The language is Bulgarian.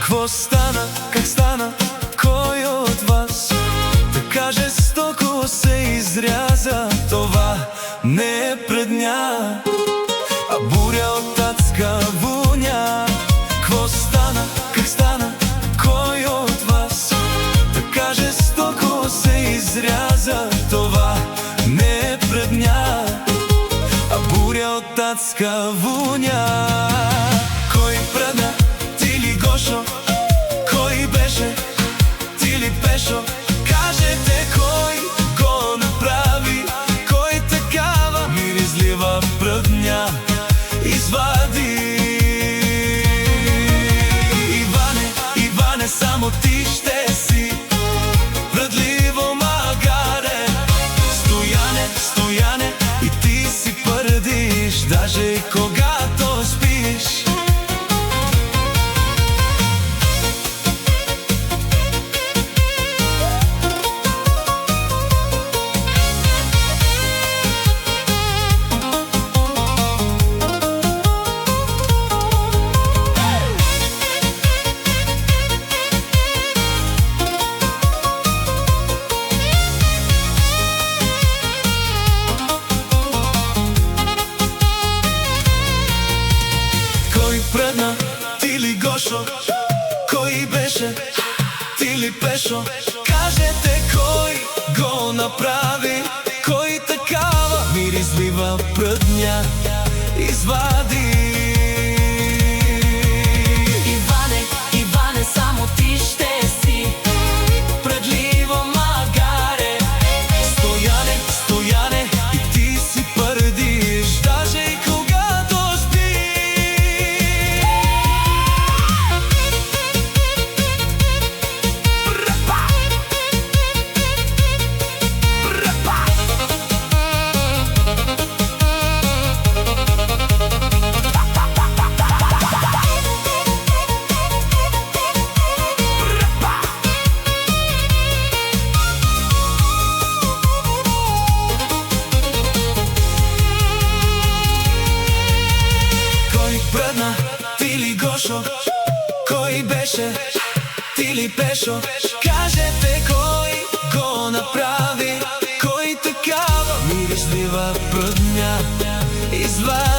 Какво стана, как стана, кой от вас да каже с толкова се изряза? Това не е предня, а буря от адска воня. Какво стана, как стана, кой от вас да каже с толкова се изряза? Това не е предня, а буря от адска воня. Кой предна, ти ли Гошо? Кой беше, ти ли Пешо? Кажете кой го направи, кой такава миризлива пръдня извади? Иване, Иване, само ти ще си пръдливо магаре. Стояне, Стояне, и ти си пърдиш, даже и когато спиш. Предна, ти ли Гошо? Кой беше, ти ли Пешо? Кажете кой го направи, кой такава миризлива пръдня извади? Иване, Иване, само ти ще си пръдливо магаре. Стояне, Стояне, и ти си пърдиш, даже и когато ти ли Гошо? Кой беше, ти ли Пешо? Кажете кой го направи, кой такава миризлива пръдня извади?